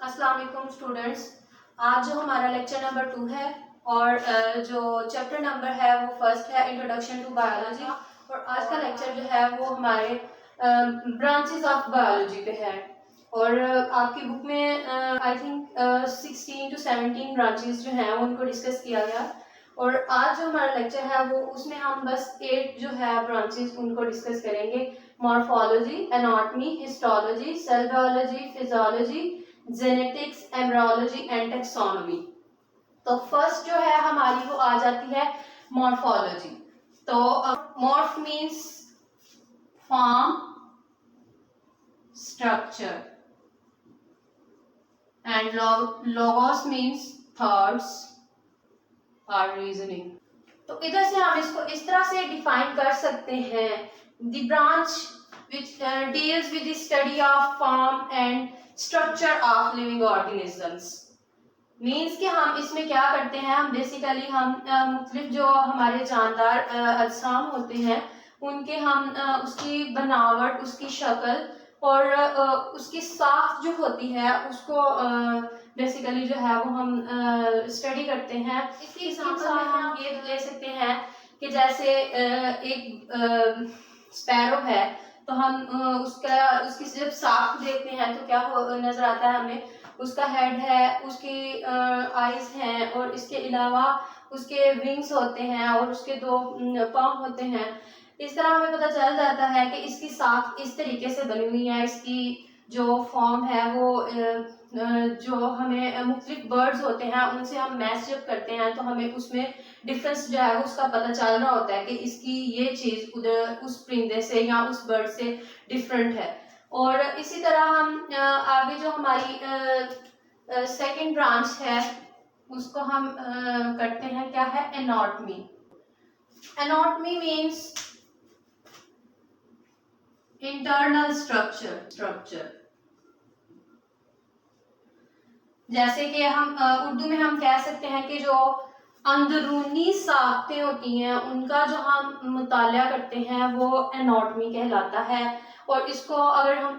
अस्सलाम वालेकुम स्टूडेंट्स। आज जो हमारा लेक्चर नंबर 2 है और जो चैप्टर नंबर है वो फर्स्ट है इंट्रोडक्शन टू बायोलॉजी। और आज का लेक्चर जो है वो हमारे ब्रांचेस ऑफ बायोलॉजी पे है। और आपकी बुक में आई थिंक 16 to 17 ब्रांचेस जो हैं उनको डिस्कस किया गया। और आज जो हमारा लेक्चर है वो उसमें हम बस 8 जो है ब्रांचेस उनको डिस्कस करेंगे। Morphology, anatomy, histology, cell biology, physiology, genetics, embryology and taxonomy. तो फर्स्ट जो है हमारी वो आ जाती है मॉर्फोलॉजी। तो morph means form, structure and logos means thoughts और रीजनिंग। तो इधर से हम इसको इस तरह से डिफाइन कर सकते हैं, the branch which deals with the study of form and structure of living organisms। Means कि हम इसमें क्या करते हैं, हम बेसिकली हम मुख्तलिफ जो हमारे जानदार अजसाम होते हैं उनके हम उसकी बनावट, उसकी शक्ल और उसकी साख जो होती है उसको बेसिकली जो है वो हम स्टडी करते हैं। इसकी एग्जांपल में हम ये ले सकते हैं कि जैसे एक स्पैरो है, तो हम उसकी जब साख देखते हैं तो क्या नजर आता है हमें, उसका हेड है, उसकी आईज हैं और इसके अलावा उसके विंग्स होते हैं और उसके 2 पाँव होते हैं। इस तरह हमें पता चल जाता है कि इसकी साख इस तरीके से बनी हुई है, इसकी जो फॉर्म है वो जो हमें मुख्तलिफ बर्ड्स होते हैं उनसे हम मैच जब करते हैं तो हमें उसमें डिफरेंस जो है उसका पता चल रहा होता है कि इसकी ये चीज़ उधर उस परिंदे से या उस बर्ड से डिफरेंट है। और इसी तरह हम आगे जो हमारी सेकंड ब्रांच है उसको हम करते हैं, क्या है, anatomy. Anatomy means internal structure. जैसे कि हम उर्दू में हम कह सकते हैं कि जो अंदरूनी साख्तें होती हैं उनका जो हम मुताला करते हैं वो एनाटॉमी कहलाता है। और इसको अगर हम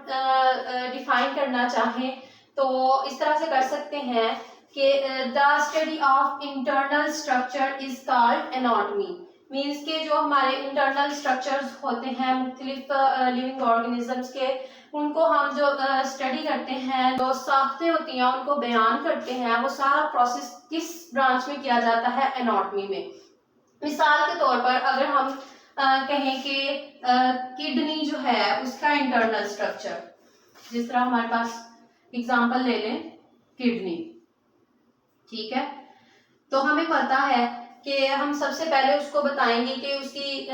डिफाइन करना चाहें तो इस तरह से कर सकते हैं कि the study of internal structure is called anatomy. Means के जो हमारे इंटरनल स्ट्रक्चर्स होते हैं मुख्तलिफ लिविंग ऑर्गेनिजम्स के, उनको हम जो स्टडी करते हैं, जो साख्तें होती हैं उनको बयान करते हैं, वो सारा प्रोसेस किस ब्रांच में किया जाता है, एनाटॉमी में। मिसाल के तौर पर अगर हम कहें कि किडनी जो है उसका इंटरनल स्ट्रक्चर, जिस तरह हमारे पास एग्जांपल ले लें किडनी, ठीक है, तो हमें पता है कि हम सबसे पहले उसको बताएंगे कि उसकी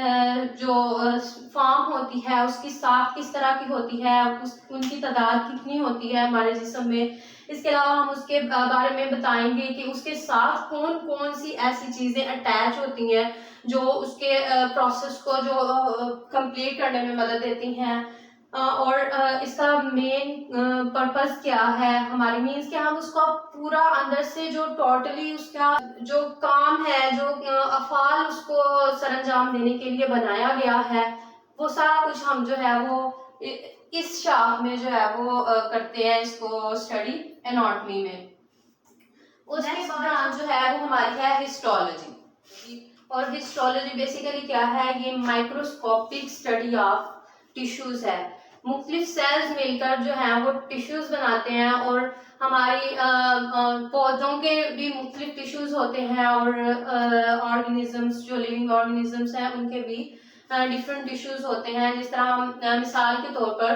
जो फॉर्म होती है, उसकी साख किस तरह की होती है, उनकी तादाद कितनी होती है हमारे जिस्म में। इसके अलावा हम उसके बारे में बताएंगे कि उसके साथ कौन कौन सी ऐसी चीज़ें अटैच होती हैं जो उसके प्रोसेस को जो कंप्लीट करने में मदद देती हैं। और इसका मेन पर्पस क्या है हमारे, मीन्स कि हम उसका पूरा अंदर से जो टोटली उसका जो काम है, जो अफ़ाल उसको सरंजाम देने के लिए बनाया गया है, वो सारा कुछ हम जो है वो इस शाख में जो है वो करते हैं, इसको स्टडी एनाटॉमी में। उसके बाद जो है वो हमारी है हिस्टोलॉजी। और हिस्टोलॉजी बेसिकली क्या है, ये माइक्रोस्कोपिक स्टडी ऑफ टिश्यूज है। मुख्तलिफ सेल्स मिलकर जो है वो टिश्यूज बनाते हैं और हमारी पौधों के भी मुख्तलिफ टिश्यूज होते हैं और ऑर्गेनिजम्स जो लिविंग ऑर्गेनिजम्स हैं उनके भी डिफरेंट टिश्यूज होते हैं। जिस तरह हम मिसाल के तौर पर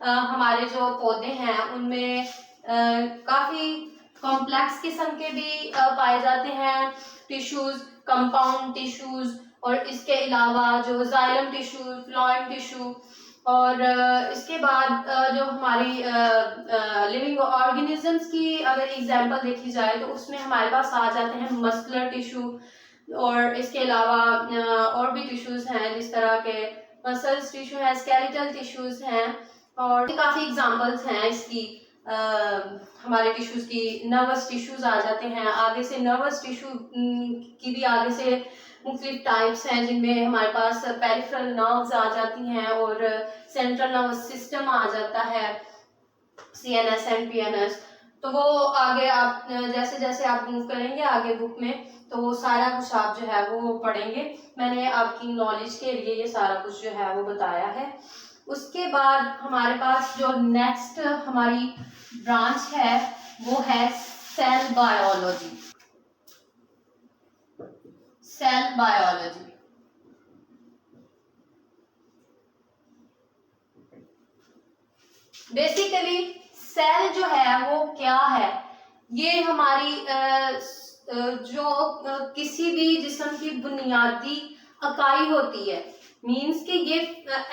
हमारे जो पौधे हैं उनमें काफ़ी कॉम्प्लेक्स किस्म के भी पाए जाते हैं टिश्यूज, कंपाउंड टिश्यूज, और इसके अलावा जो जाइलम टिश्यू, फ्लोएम टिश्यू, और इसके बाद जो हमारी लिविंग ऑर्गेनिजम्स की अगर एग्जांपल देखी जाए तो उसमें हमारे पास आ जाते हैं मस्कुलर टिश्यू, और इसके अलावा और भी टिश्यूज हैं जिस तरह के मसल्स टिश्यू है, स्केलेटल टिश्यूज हैं, और काफ़ी एग्जांपल्स हैं इसकी। हमारे टिश्यूज की नर्वस टिश्यूज आ जाते हैं, आगे से नर्वस टिश्यू की भी आगे से मुख्तलिफ टाइप्स हैं जिनमें हमारे पास पेरिफेरल नर्व्स आ जाती हैं और सेंट्रल नर्वस सिस्टम आ जाता है, CNS एंड PNS। तो वो आगे आप जैसे जैसे आप मूव करेंगे आगे बुक में, तो वो सारा कुछ आप जो है वो पढ़ेंगे। मैंने आपकी नॉलेज के लिए ये सारा कुछ जो है वो बताया है। उसके बाद हमारे पास जो नेक्स्ट हमारी ब्रांच है वो है cell biology. Cell biology basically cell जो है वो क्या है, ये हमारी किसी भी जिस्म की बुनियादी इकाई होती है। मींस कि ये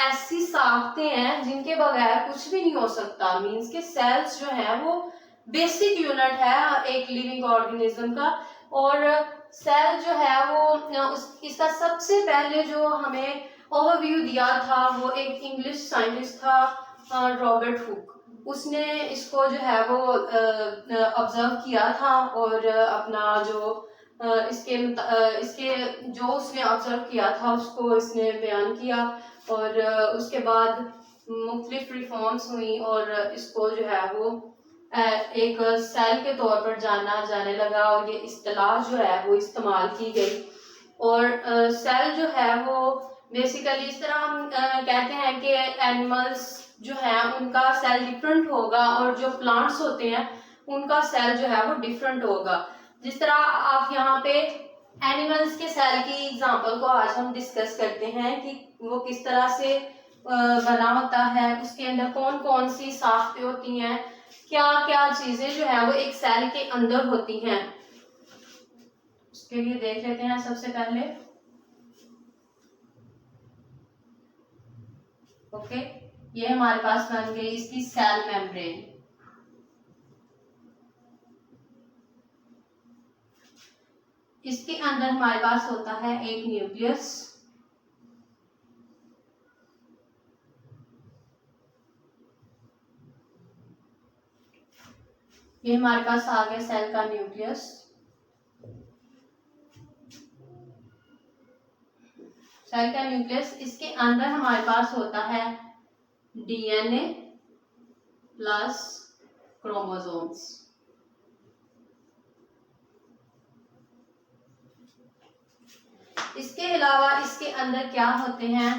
ऐसी साख्तें हैं जिनके बगैर कुछ भी नहीं हो सकता। मींस के सेल्स जो है वो बेसिक यूनिट है एक लिविंग ऑर्गेनिज्म का। और सेल जो है वो इसका सबसे पहले जो हमें ओवरव्यू दिया था वो एक इंग्लिश साइंटिस्ट था रॉबर्ट हुक। उसने इसको जो है वो ऑब्जर्व किया था और अपना जो इसके जो उसने ऑब्जर्व किया था उसको इसने बयान किया। और उसके बाद मुख्तलिफ रिफॉर्म्स हुई और इसको जो है वो एक सेल के तौर पर जाने लगा और ये इस्तिलाह जो है वो इस्तेमाल की गई। और सेल जो है वो बेसिकली इस तरह हम कहते हैं कि एनिमल्स जो है उनका सेल डिफरेंट होगा और जो प्लांट्स होते हैं उनका सेल जो है वो डिफरेंट होगा। जिस तरह आप यहाँ पे एनिमल्स के सेल की एग्जांपल को आज हम डिस्कस करते हैं कि वो किस तरह से बना होता है, उसके अंदर कौन कौन सी साख्तें होती हैं, क्या क्या चीजें जो है वो एक सेल के अंदर होती हैं। उसके लिए देख लेते हैं सबसे पहले। ओके, ये हमारे पास बन गई इसकी सेल मेम्ब्रेन। इसके अंदर हमारे पास होता है एक न्यूक्लियस। ये हमारे पास आ गया सेल का न्यूक्लियस। सेल का न्यूक्लियस, इसके अंदर हमारे पास होता है डीएनए प्लस क्रोमोसोम्स। इसके अलावा इसके अंदर क्या होते हैं,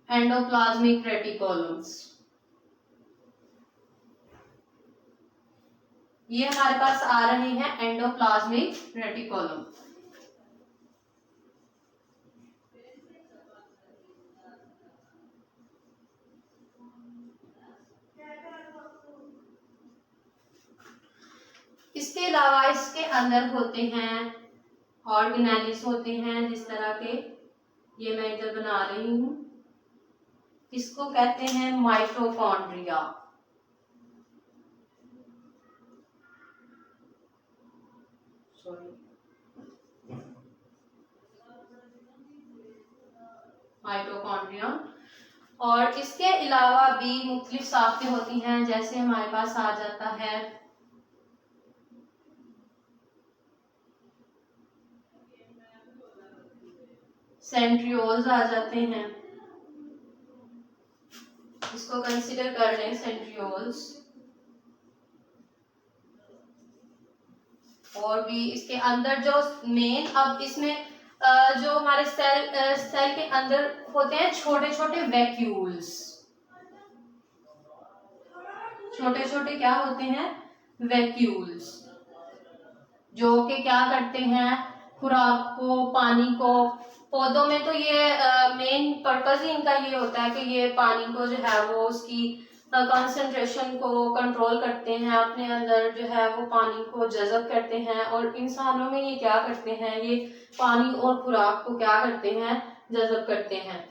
एंडोप्लाज्मिक रेटिकुलम्स। ये हमारे पास आ रहे हैं एंडोप्लाज्मिक रेटिकुलम। इसके अलावा इसके अंदर होते हैं ऑर्गेनेल्स होते हैं, जिस तरह के ये मैं इधर बना रही हूं। इसको कहते हैं माइटोकॉन्ड्रिया। माइटोकॉन्ड्रिया। और इसके अलावा भी मुख्तलिफ साख्तें होती हैं, जैसे हमारे पास आ जाता है सेंट्रियोल्स आ जाते हैं। इसको कंसीडर कर लें सेंट्रियोल्स। और भी इसके अंदर जो मेन, अब इसमें जो हमारे सेल के अंदर होते हैं छोटे छोटे वैक्यूल्स। छोटे छोटे क्या होते हैं, वैक्यूल्स, जो कि क्या करते हैं, खुराक को, पानी को, पौधों में तो ये मेन पर्पस ही इनका ये होता है कि ये पानी को जो है वो उसकी कंसंट्रेशन को कंट्रोल करते हैं, अपने अंदर जो है वो पानी को जज़ब करते हैं। और इंसानों में ये क्या करते हैं, ये पानी और खुराक को क्या करते हैं, जज़ब करते हैं।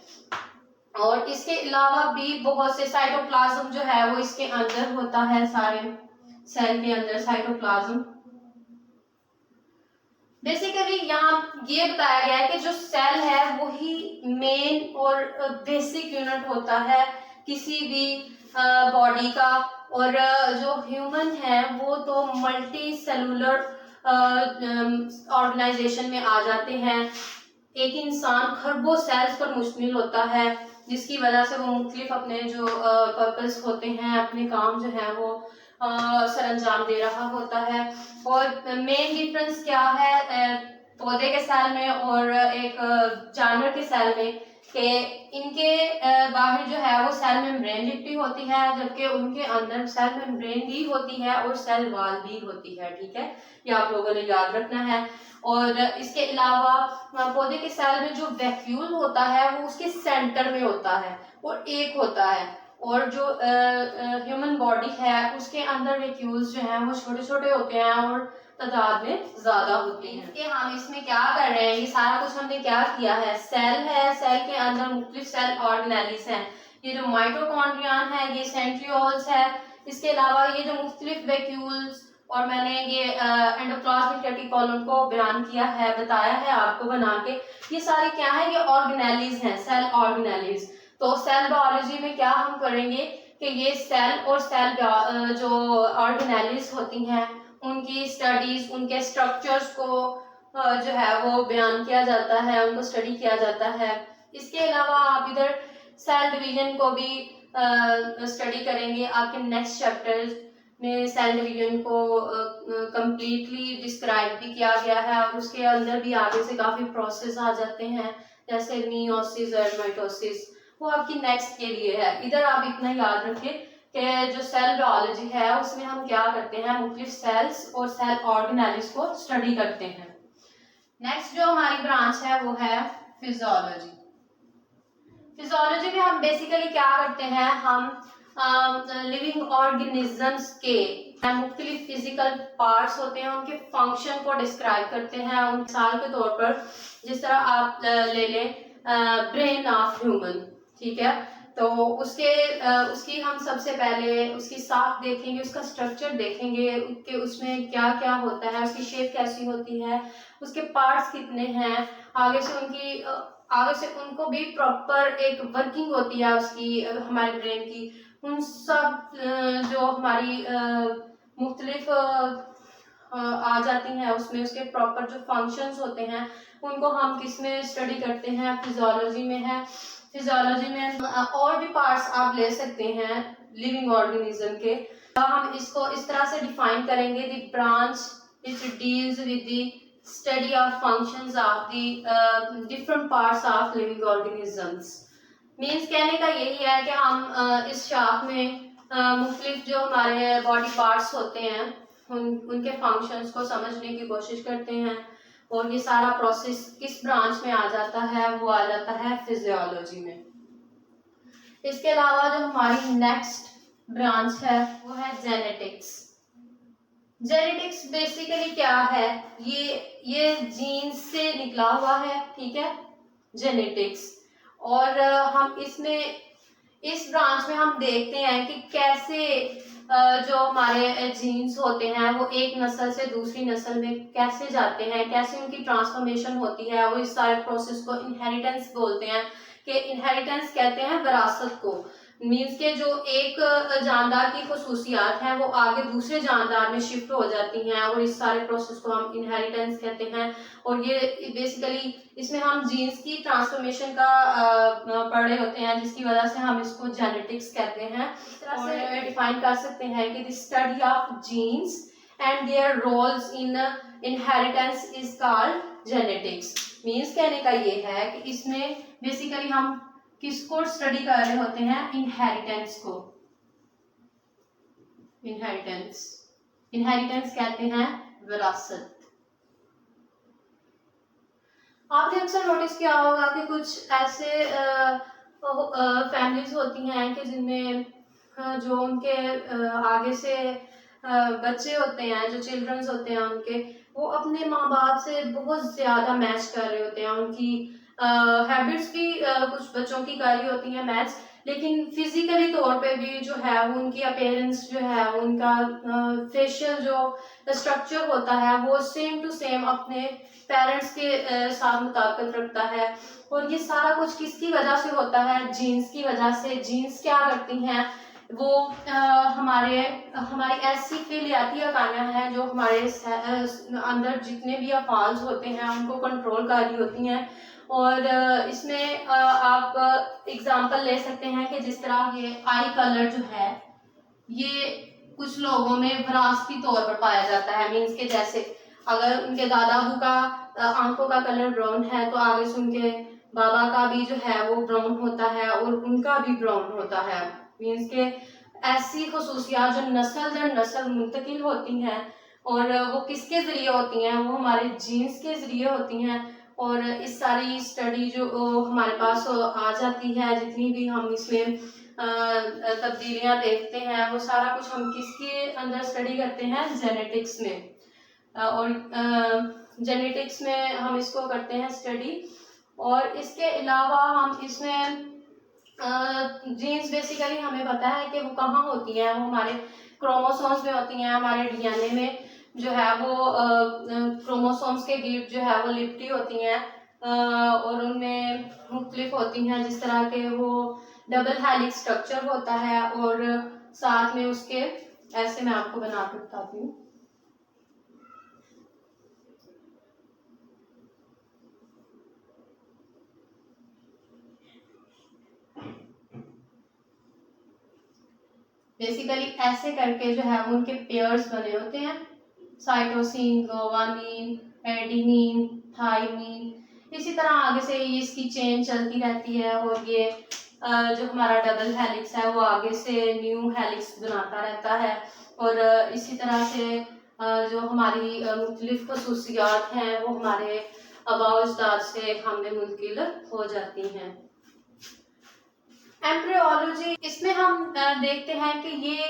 और इसके अलावा भी बहुत से साइटोप्लाज्म जो है वो इसके अंदर होता है, सारे सेल के अंदर साइटोप्लाज्म। बेसिकली यहाँ ये बताया गया है कि जो सेल है वो ही मेन और बेसिक यूनिट होता है किसी भी बॉडी का। और जो ह्यूमन है वो तो मल्टी सेलुलर ऑर्गेनाइजेशन में आ जाते हैं। एक इंसान खरबों सेल्स पर मुश्तमिल होता है जिसकी वजह से वो मुख्तलिफ अपने जो पर्पस होते हैं, अपने काम जो है वो सर अंजाम दे रहा होता है। और मेन डिफरेंस क्या है पौधे के सेल में और एक जानवर के सेल में, कि इनके बाहर जो है वो सेल मेम्ब्रेन लिपटी होती है, जबकि उनके अंदर सेल मेम्ब्रेन भी होती है और सेल वॉल भी होती है। ठीक है, ये आप लोगों ने याद रखना है। और इसके अलावा पौधे के सेल में जो वैक्यूल होता है वो उसके सेंटर में होता है और एक होता है, और जो ह्यूमन बॉडी है उसके अंदर वैक्यूल्स जो हैं वो छोटे छोटे होते हैं और तादाद में ज्यादा होती हैं। कि हम इसमें क्या कर रहे हैं, ये सारा कुछ हमने क्या किया है, सेल है, सेल के अंदर मुख्तलिफ सेल ऑर्गेनेलिस हैं। ये जो माइटोकॉन्ड्रियन है, ये सेंट्रियोल्स है, इसके अलावा ये जो मुख्तलिफ वैक्यूल्स, और मैंने ये एंडोप्लाज्मिक रेटिकुलम को बयान किया है, बताया है आपको बना के, ये सारे क्या है, ये ऑर्गेनेलिस हैं, सेल ऑर्गेनेलिस। तो सेल बायोलॉजी में क्या हम करेंगे कि ये सेल और सेल जो ऑर्गेनेलिस होती हैं उनकी स्टडीज, उनके स्ट्रक्चर्स को जो है वो बयान किया जाता है, उनको स्टडी किया जाता है। इसके अलावा आप इधर सेल डिवीजन को भी स्टडी करेंगे। आपके नेक्स्ट चैप्टर में सेल डिवीजन को कंप्लीटली डिस्क्राइब भी किया गया है, और उसके अंदर भी आगे से काफ़ी प्रोसेस आ जाते हैं, जैसे मियोसिस और माइटोसिस, वो आपकी नेक्स्ट के लिए है। इधर आप इतना याद रखें कि जो सेल बायोलॉजी है उसमें हम क्या करते हैं, मुख्तलिफ सेल्स और सेल ऑर्गेनेलिस को स्टडी करते हैं। नेक्स्ट जो हमारी ब्रांच है वो है फिजियोलॉजी। फिजियोलॉजी में हम बेसिकली क्या करते हैं, हम लिविंग ऑर्गेनिजम्स के मुख्तलिफ फिजिकल पार्ट्स होते हैं, उनके फंक्शन को डिस्क्राइब करते हैं। मिसाल के तौर पर जिस तरह आप ले लें ब्रेन ऑफ ह्यूमन, ठीक है, तो उसकी हम सबसे पहले उसकी साख देखेंगे, उसका स्ट्रक्चर देखेंगे कि उसमें क्या क्या होता है, उसकी शेप कैसी होती है, उसके पार्ट्स कितने हैं, आगे से उनको भी प्रॉपर एक वर्किंग होती है उसकी, हमारे ब्रेन की, उन सब जो हमारी मुख्तलिफ आ जाती हैं उसमें, उसके प्रॉपर जो फंक्शंस होते हैं उनको हम किस में स्टडी करते हैं, फिजियोलॉजी में है। फिजियोलॉजी में और भी पार्ट्स आप ले सकते हैं लिविंग ऑर्गेनिज्म के। हम इसको इस तरह से डिफाइन करेंगे, the branch which deals with the study of functions of the different parts of living organisms. Means कहने का यही है कि हम इस शाख में मुख्तलिफ जो हमारे बॉडी पार्ट्स होते हैं उनके फंक्शंस को समझने की कोशिश करते हैं, और ये सारा प्रोसेस किस ब्रांच में आ जाता है, वो आ जाता है फिजियोलॉजी में। इसके अलावा जो हमारी नेक्स्ट ब्रांच है वो है जेनेटिक्स। जेनेटिक्स बेसिकली क्या है, ये जीन्स से निकला हुआ है, ठीक है, जेनेटिक्स। और हम इसमें इस ब्रांच में हम देखते हैं कि कैसे जो हमारे जीन्स होते हैं वो एक नस्ल से दूसरी नस्ल में कैसे जाते हैं, कैसे उनकी ट्रांसफॉर्मेशन होती है, वो इस सारे प्रोसेस को इनहेरिटेंस बोलते हैं। कि इनहेरिटेंस कहते हैं विरासत को, मीन्स के जो एक जानदार की खसूसियात हैं वो आगे दूसरे जानदार में शिफ्ट हो जाती हैं, और इस सारे प्रोसेस को हम इनहेरिटेंस कहते हैं। और ये बेसिकली इसमें हम जीन्स की ट्रांसफॉर्मेशन का पढ़ रहे होते हैं, जिसकी वजह से हम इसको जेनेटिक्स कहते हैं। इस तरह से डिफाइन कर सकते हैं कि the study of genes and their roles in inheritance is called genetics. Means कहने का ये है कि इसमें बेसिकली हम किसको स्टडी कर रहे होते हैं, इनहेरिटेंस को। इनहेरिटेंस कहते हैं विरासत। आपने अक्सर नोटिस किया होगा कि कुछ ऐसे फैमिलीज होती हैं कि जिनमें जो उनके आगे से बच्चे होते हैं, जो चिल्ड्रंस होते हैं उनके, वो अपने माँ बाप से बहुत ज़्यादा मैच कर रहे होते हैं। उनकी हैबिट्स भी कुछ बच्चों की कारी होती हैं मैच, लेकिन फिजिकली तौर पे भी जो है वो उनकी अपीयरेंस जो है, उनका फेशियल जो स्ट्रक्चर होता है वो सेम टू सेम अपने पेरेंट्स के साथ मुताबिकत रखता है। और ये सारा कुछ किसकी वजह से होता है, जीन्स की वजह से। जीन्स क्या करती हैं, वो हमारी ऐसी फिलियाती अकानियाँ हैं जो हमारे अंदर जितने भी अफाल्स होते हैं उनको कंट्रोल कर रही होती हैं, और इसमें आप एग्जांपल ले सकते हैं कि जिस तरह ये आई कलर जो है ये कुछ लोगों में विरासती तौर पर पाया जाता है। मीन्स के जैसे अगर उनके दादा अबू का आंखों का कलर ब्राउन है तो आगे से उनके बाबा का भी जो है वो ब्राउन होता है और उनका भी ब्राउन होता है। मीन्स के ऐसी खसूसियात जो नस्ल दर नस्ल मुंतकिल होती हैं और वो किसके जरिए होती हैं, वो हमारे जीन्स के जरिए होती हैं। और इस सारी स्टडी जो हमारे पास आ जाती है, जितनी भी हम इसमें तब्दीलियां देखते हैं, वो सारा कुछ हम किसके अंदर स्टडी करते हैं, जेनेटिक्स में। और जेनेटिक्स में हम इसको करते हैं स्टडी। और इसके अलावा हम इसमें जीन्स बेसिकली हमें पता है कि वो कहाँ होती हैं, वो हमारे क्रोमोसोम्स में होती हैं। हमारे डीएनए में जो है वो क्रोमोसोम्स के गिट जो है वो लिपटी होती हैं और उनमें मुख्तलिफ होती हैं, जिस तरह के वो डबल हेलिक्स स्ट्रक्चर होता है और साथ में उसके ऐसे मैं आपको बना के बताती हूँ। बेसिकली ऐसे करके जो है वो उनके पेयर्स बने होते हैं, साइटोसिन, ग्वानिन, एडेनिन, थाइमिन। इसी तरह आगे से ये इसकी चेन चलती रहती है और ये जो हमारा डबल हेलिक्स है वो आगे से न्यू हेलिक्स बनाता रहता है। और इसी तरह से जो हमारी मुख्तलिफ खसूसियात हैं वो हमारे आबाओ अजदाद से हमें मुंतकिल हो जाती हैं। एम्ब्रियोलॉजी, इसमें हम देखते हैं कि ये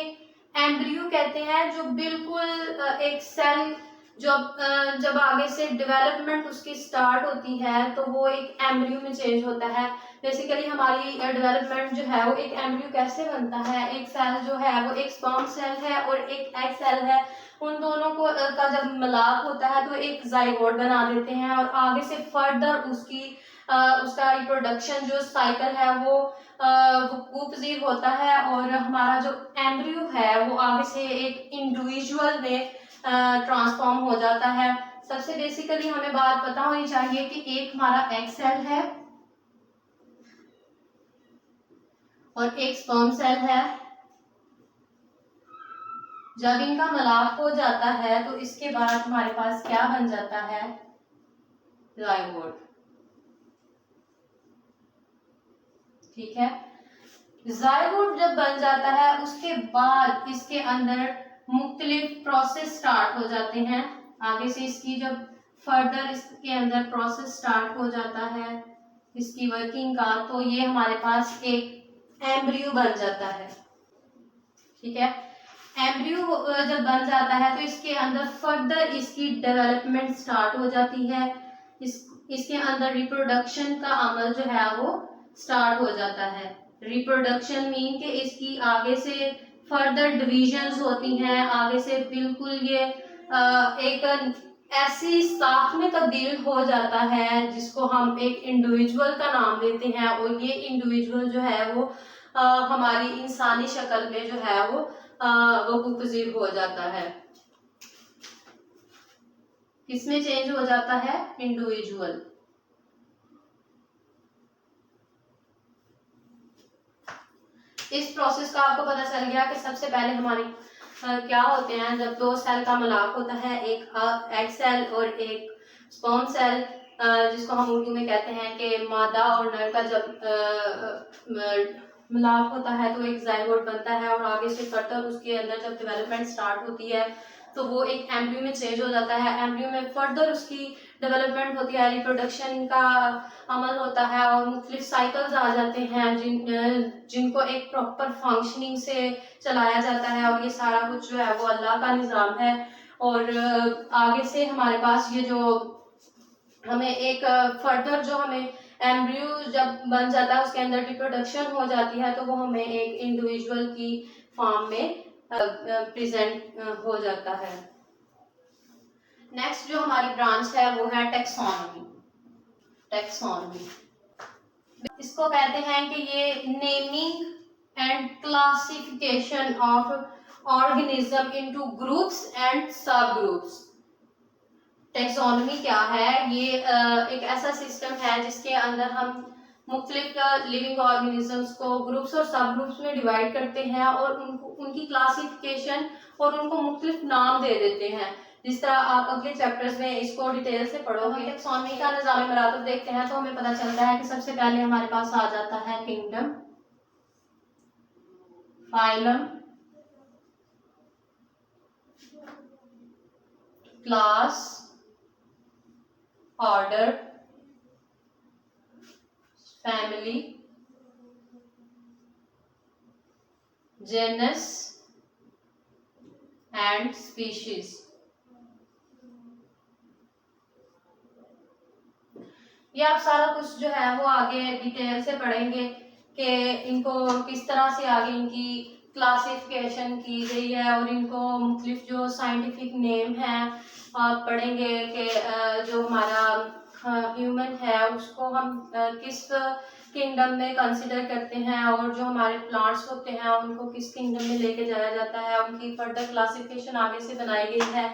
एम्ब्रियो कहते हैं जो बिल्कुल एक सेल जब आगे से डेवलपमेंट उसकी स्टार्ट होती है तो वो एक एम्ब्रियो में चेंज होता है। बेसिकली हमारी डेवलपमेंट जो है वो एक एम्ब्रियो कैसे बनता है, एक सेल जो है वो एक स्पर्म सेल है और एक एग सेल है, उन दोनों को का जब मिलाप होता है तो एक जाइगोट बना देते हैं और आगे से फर्दर उसका रिप्रोडक्शन जो साइकिल है वो पजीर होता है और हमारा जो एम्ब्रियो है वो आगे से एक इंडिविजुअल में ट्रांसफॉर्म हो जाता है। सबसे बेसिकली हमें बात पता होनी चाहिए कि एक हमारा एग सेल है और एक स्पर्म सेल है। जब इनका मिलाप हो जाता है तो इसके बाद हमारे पास क्या बन जाता है, जाइगोट। ठीक है, जाइगोट जब बन जाता है उसके बाद इसके अंदर मुख्तलिफ प्रोसेस स्टार्ट हो जाते हैं। आगे से इसकी जब फर्दर इसके अंदर प्रोसेस स्टार्ट हो जाता है इसकी वर्किंग का, तो ये हमारे पास एक एम्ब्रियो बन जाता है। ठीक है, एम्ब्रियो जब बन जाता है तो इसके अंदर फर्दर इसकी डेवलपमेंट स्टार्ट हो जाती है। इसके अंदर रिप्रोडक्शन का अमल जो है वो स्टार्ट हो जाता है। रिप्रोडक्शन मीन के इसकी आगे से फर्दर डिविजन्स होती हैं, आगे से बिल्कुल ये एक ऐसी साख में तब्दील हो जाता है जिसको हम एक इंडिविजुअल का नाम देते हैं और ये इंडिविजुअल जो है वो हमारी इंसानी शक्ल में जो है वो पजीर हो जाता है। किसमें चेंज हो जाता है, इंडिविजुअल। इस प्रोसेस का आपको पता चल गया कि सबसे पहले हमारी क्या होते हैं, जब दो सेल का मिलाप होता है, एक एग सेल और एक स्पर्म सेल, जिसको हम उर्दू में कहते हैं कि मादा और नर का जब मिलाप होता है तो एक जाइगोट बनता है और आगे से फर्दर उसके अंदर जब डेवलपमेंट स्टार्ट होती है तो वो एक एम्ब्रियो में चेंज हो जाता है। एम्ब्रियो में फर्दर उसकी डेवलपमेंट होती है, रिप्रोडक्शन का अमल होता है और मुख्तलिफ साइकिल्स आ जाते हैं जिनको एक प्रॉपर फंक्शनिंग से चलाया जाता है और ये सारा कुछ जो है वो अल्लाह का निज़ाम है। और आगे से हमारे पास ये जो हमें एक फर्दर जो हमें एम्ब्रियो जब बन जाता है उसके अंदर रिप्रोडक्शन हो जाती है तो वो हमें एक इंडिविजुअल की फॉर्म में प्रेजेंट हो जाता है। नेक्स्ट जो हमारी ब्रांच है वो है टेक्सोनॉमी। टेक्सोनॉमी इसको कहते हैं कि ये naming and classification of organism into groups and सब ग्रुप्स। टेक्सोनॉमी क्या है? ये एक ऐसा सिस्टम है जिसके अंदर हम मुख्तलिफ लिविंग ऑर्गेनिजम्स को ग्रुप्स और सब ग्रुप्स में डिवाइड करते हैं और उनको उनकी क्लासिफिकेशन और उनको मुख्तलिफ नाम दे देते हैं। जिस तरह आप अगले चैप्टर्स में इसको डिटेल से पढ़ोगे। टेक्सोनॉमी का निज़ाम मरातब देखते हैं तो हमें पता चलता है कि सबसे पहले हमारे पास आ जाता है kingdom, phylum, class, order, family, genus and species. ये आप सारा कुछ जो है वो आगे डिटेल से पढ़ेंगे कि इनको किस तरह से आगे इनकी क्लासिफिकेशन की गई है और इनको मुख्तलिफ जो साइंटिफिक नेम है आप पढ़ेंगे कि जो हमारा ह्यूमन है उसको हम किस किंगडम में कंसिडर करते हैं और जो हमारे प्लांट्स होते हैं उनको किस किंगडम में लेके जाया जाता है। उनकी फर्दर क्लासिफिकेशन आगे से बनाई गई है।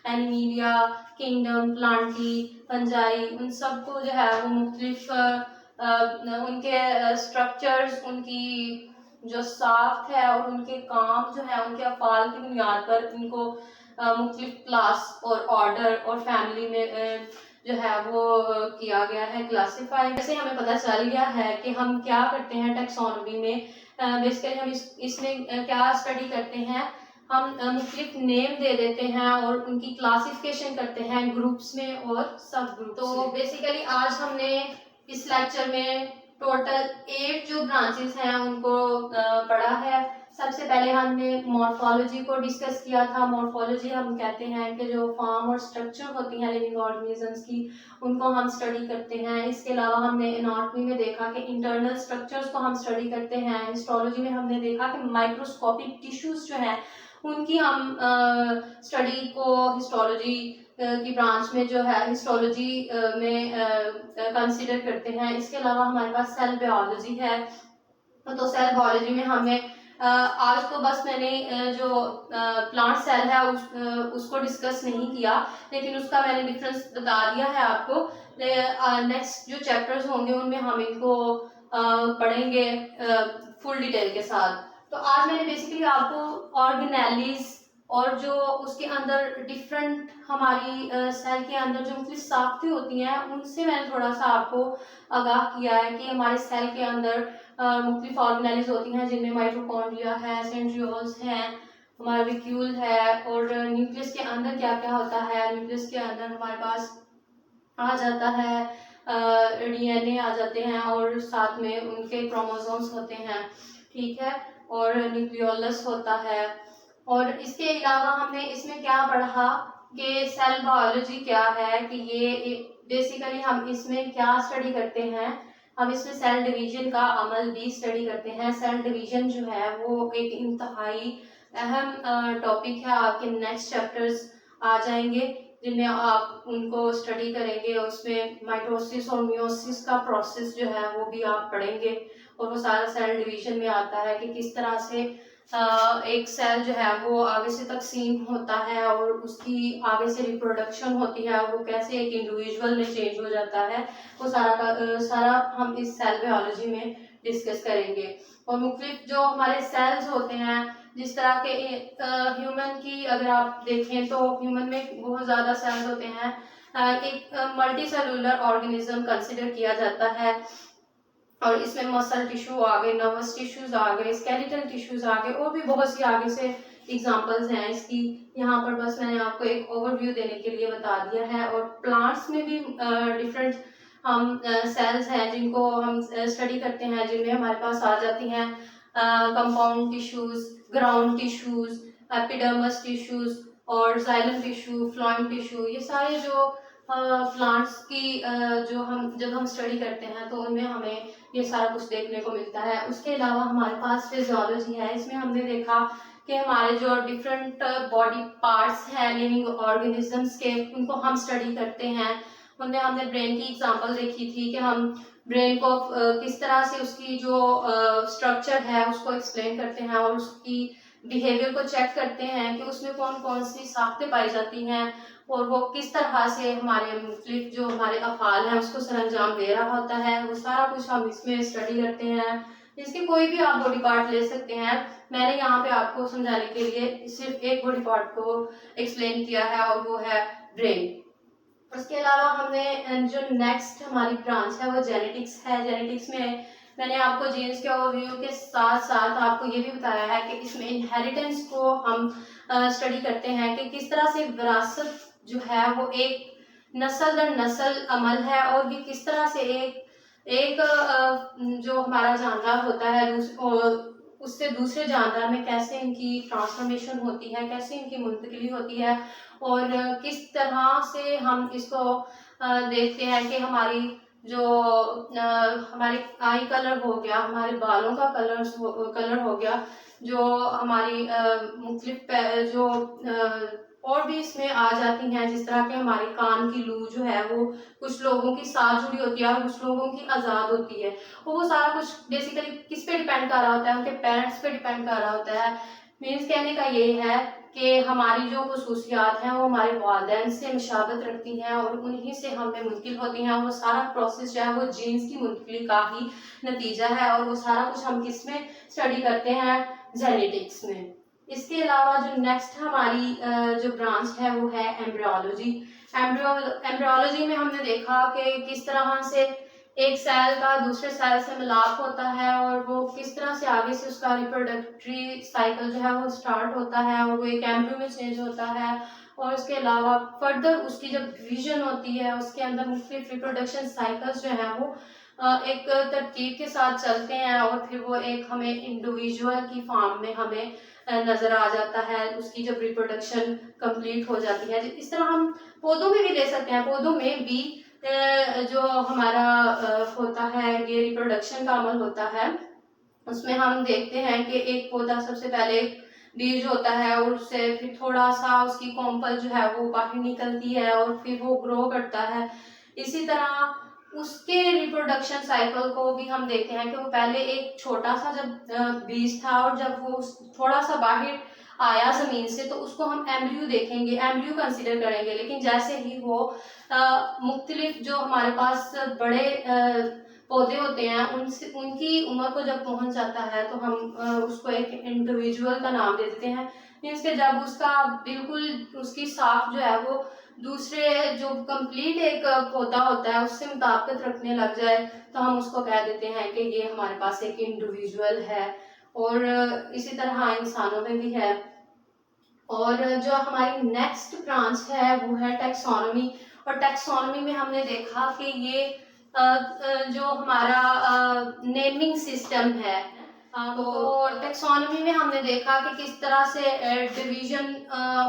एनिमीलिया, किंगडम, प्लांटी, फंजाई, उन सबको जो है वो मुख्तलिफ उनके स्ट्रक्चर्स, उनकी जो साख्त है और उनके काम जो है उनके अफ़ाल की बुनियाद पर इनको मुख्तलिफ क्लास और ऑर्डर और फैमिली में जो है वो किया गया है क्लासीफाई। जैसे हमें पता चल गया है कि हम क्या करते हैं टेक्सोनॉमी में। बेसिकली हम इसमें क्या स्टडी करते हैं, हम मुख्तलिफ नेम दे देते हैं और उनकी क्लासिफिकेशन करते हैं ग्रुप्स में और सब ग्रुप। तो बेसिकली आज हमने इस लेक्चर में टोटल 8 जो ब्रांचेस हैं उनको पढ़ा है। सबसे पहले हमने मॉर्फोलॉजी को डिस्कस किया था। मॉर्फोलॉजी हम कहते हैं कि जो फॉर्म और स्ट्रक्चर होती हैं लिविंग ऑर्गेनिजम्स की उनको हम स्टडी करते हैं। इसके अलावा हमने एनाटॉमी में देखा कि इंटरनल स्ट्रक्चर्स को हम स्टडी करते हैं। हिस्टोलॉजी में हमने देखा कि माइक्रोस्कोपिक टिश्यूज जो हैं उनकी हम स्टडी को हिस्टोलॉजी की ब्रांच में जो है हिस्टोलॉजी में कंसिडर करते हैं। इसके अलावा हमारे पास सेल बायोलॉजी है। तो सेल बायोलॉजी में हमें आज तो बस मैंने जो प्लांट सेल है उसको डिस्कस नहीं किया, लेकिन उसका मैंने डिफरेंस बता दिया है आपको। नेक्स्ट जो चैप्टर्स होंगे उनमें हम इनको पढ़ेंगे फुल डिटेल के साथ। तो आज मैंने बेसिकली आपको ऑर्गेनेलीज और जो उसके अंदर डिफरेंट हमारी सेल के अंदर जो मुख्तलिफ साख्तें होती हैं उनसे मैंने थोड़ा सा आपको आगाह किया है कि हमारे सेल के अंदर मुख्तलिफ ऑर्गेनेलीज होती हैं जिनमें माइटोकॉन्ड्रिया है, सेंट्रियोल्स हैं, हमारा वैक्यूल है और न्यूक्लियस के अंदर क्या क्या होता है। न्यूक्लियस के अंदर हमारे पास आ जाता है डीएनए आ जाते हैं और साथ में उनके क्रोमोसोम्स होते हैं, ठीक है, और न्यूक्लियोलस होता है। और इसके अलावा हमने इसमें क्या पढ़ा कि सेल बायोलॉजी क्या है, कि ये बेसिकली हम इसमें क्या स्टडी करते हैं, हम इसमें सेल डिवीजन का अमल भी स्टडी करते हैं। सेल डिवीजन जो है वो एक इंतहाई अहम टॉपिक है। आपके नेक्स्ट चैप्टर्स आ जाएंगे जिनमें आप उनको स्टडी करेंगे। उसमें माइटोसिस और मियोसिस का प्रोसेस जो है वो भी आप पढ़ेंगे और वो सारा सेल डिवीजन में आता है कि किस तरह से एक सेल जो है वो आगे से तकसीम होता है और उसकी आगे से रिप्रोडक्शन होती है और वो कैसे एक इंडिविजुअल में चेंज हो जाता है। वो सारा हम इस सेल बायोलॉजी में डिस्कस करेंगे। और मुख्तलिफ जो हमारे सेल्स होते हैं, जिस तरह के ह्यूमन की अगर आप देखें तो ह्यूमन में बहुत ज़्यादा सेल्स होते हैं। एक मल्टी सेलुलर ऑर्गेनिज्म कंसिडर किया जाता है और इसमें मसल टिश्यू आ गए, नर्वस टिश्यूज आ गए, स्केलेटल टिश्यूज आ गए और भी बहुत सी आगे से एग्जांपल्स हैं इसकी। यहाँ पर बस मैंने आपको एक ओवरव्यू देने के लिए बता दिया है। और प्लांट्स में भी डिफरेंट हम सेल्स हैं जिनको हम स्टडी करते हैं, जिनमें हमारे पास आ जाती हैं compound tissues, ground tissues, epidermis tissues और जाइलम टिश्यू, फ्लोएम टिश्यू। ये सारे जो प्लांट्स की जो हम जब हम स्टडी करते हैं तो उनमें हमें ये सारा कुछ देखने को मिलता है। उसके अलावा हमारे पास फिजियोलॉजी है। इसमें हमने देखा कि हमारे जो डिफरेंट बॉडी पार्ट्स हैं लिविंग ऑर्गेनिजम्स के उनको हम स्टडी करते हैं। उनमें हमने ब्रेन की एग्जांपल देखी थी कि हम ब्रेन को किस तरह से उसकी जो स्ट्रक्चर है उसको एक्सप्लेन करते हैं और उसकी बिहेवियर को चेक करते हैं कि उसमें कौन कौन सी साख्तें पाई जाती हैं और वो किस तरह से हमारे मुख्तलिफ जो हमारे अफ़ाल हैं उसको सरअंजाम दे रहा होता है, वो सारा कुछ हम इसमें स्टडी करते हैं। इसके कोई भी आप बॉडी पार्ट ले सकते हैं। मैंने यहाँ पे आपको समझाने के लिए सिर्फ एक बॉडी पार्ट को एक्सप्लेन किया है और वो है ब्रेन। उसके अलावा हमने जो नेक्स्ट हमारी ब्रांच है वो जेनेटिक्स है। जेनेटिक्स में मैंने आपको जीन्स के ओवरव्यू के साथ साथ आपको ये भी बताया है कि इसमें इनहेरिटेंस को हम स्टडी करते हैं कि किस तरह से विरासत जो है वो एक नस्ल दर नस्ल अमल है और ये किस तरह से एक जो हमारा जानवर होता है उससे दूसरे जानवर में कैसे इनकी ट्रांसफॉर्मेशन होती है, कैसे इनकी मुंतकिली होती है और किस तरह से हम इसको देखते हैं कि हमारी जो हमारी आई कलर हो गया, हमारे बालों का कलर हो गया, जो हमारी मुख्तलिफ जो और भी इसमें आ जाती हैं, जिस तरह के हमारे कान की लू जो है वो कुछ लोगों की साथ जुड़ी होती है और कुछ लोगों की आज़ाद होती है। वो सारा कुछ बेसिकली किस पे डिपेंड कर रहा होता है, उनके पेरेंट्स पे डिपेंड कर रहा होता है। मीन्स कहने का ये है कि हमारी जो खसूसियात हैं वो हमारे वालिदैन से मुशाबत रखती हैं और उन्हीं से हमें मुंतकिल होती हैं। वो सारा प्रोसेस जो है वो जीन्स की मुंतकिली का ही नतीजा है और वो सारा कुछ हम किस में स्टडी करते हैं, जेनेटिक्स में। इसके अलावा जो नेक्स्ट हमारी जो ब्रांच है वो है एम्ब्रियोलॉजी। एम्ब्रियोलॉजी में हमने देखा कि किस तरह से एक सेल का दूसरे सेल से मिलाप होता है और वो किस तरह से आगे से उसका रिप्रोडक्टरी साइकिल जो है वो स्टार्ट होता है और वो एक एम्ब्रियो में चेंज होता है और उसके अलावा फर्दर उसकी जब डिवीजन होती है उसके अंदर मुख्तलिफ रिप्रोडक्शन साइकिल्स जो है वो एक तरतीब के साथ चलते हैं और फिर वो एक हमें इंडिविजुअल की फॉर्म में हमें नजर आ जाता है, उसकी जब रिप्रोडक्शन कंप्लीट हो जाती है। इस तरह हम पौधों में भी ले सकते हैं। पौधों में भी जो हमारा होता है ये रिप्रोडक्शन का अमल होता है, उसमें हम देखते हैं कि एक पौधा सबसे पहले बीज होता है और उससे फिर थोड़ा सा उसकी कोम्पल जो है वो बाहर निकलती है और फिर वो ग्रो करता है। इसी तरह उसके रिप्रोडक्शन साइकिल को भी हम देखते हैं कि वो पहले एक छोटा सा जब बीज था और जब वो थोड़ा सा बाहर आया जमीन से तो उसको हम एम्ब्रियो देखेंगे, एम्ब्रियो कंसीडर करेंगे। लेकिन जैसे ही वो मुख्तलिफ जो हमारे पास बड़े पौधे होते हैं उनसे उनकी उम्र को जब पहुंच जाता है तो हम उसको एक इंडिविजुअल का नाम दे देते हैं। मीन्स के जब उसका बिल्कुल उसकी साख जो है वो दूसरे जो कंप्लीट एक पौधा होता है उससे मुताबिकत रखने लग जाए तो हम उसको कह देते हैं कि ये हमारे पास एक इंडिविजुअल है। और इसी तरह इंसानों में भी है। और जो हमारी नेक्स्ट ब्रांच है वो है टैक्सोनॉमी। और टैक्सोनॉमी में हमने देखा कि ये जो हमारा नेमिंग सिस्टम है, तो टैक्सोनॉमी में हमने देखा कि किस तरह से डिवीजन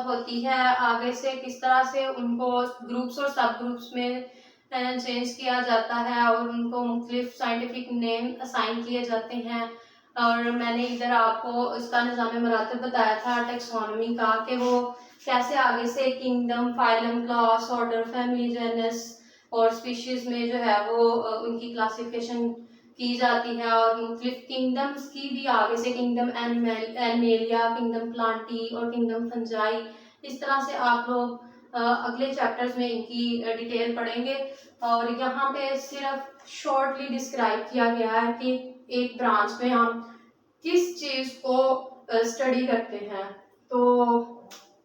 होती है, आगे से किस तरह से उनको ग्रुप्स और सब ग्रुप्स में चेंज किया जाता है और उनको मुख्तलिफ साइंटिफिक नेम असाइन किए जाते हैं। और मैंने इधर आपको इसका निज़ाम मरातब बताया था टैक्सोनॉमी का कि वो कैसे आगे से kingdom, phylum, class, order, family, genus और स्पीशीज में जो है वो उनकी क्लासिफिकेशन की जाती है। और मुख्तलिफ किंगडम्स की भी आगे से किंगडम एनिमेलिया, किंगडम प्लांटी और किंगडम फंजाई, इस तरह से आप लोग अगले चैप्टर्स में इनकी डिटेल पढ़ेंगे। और यहाँ पे सिर्फ शॉर्टली डिस्क्राइब किया गया है कि एक ब्रांच में हम किस चीज़ को स्टडी करते हैं। तो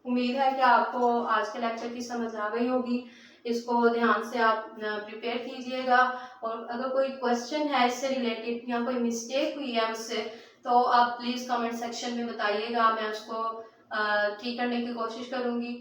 उम्मीद है कि आपको आज के लेक्चर की समझ आ गई होगी। इसको ध्यान से आप प्रिपेयर कीजिएगा और अगर कोई क्वेश्चन है इससे रिलेटेड या कोई मिस्टेक हुई है मुझसे तो आप प्लीज़ कमेंट सेक्शन में बताइएगा, मैं उसको ठीक करने की कोशिश करूँगी।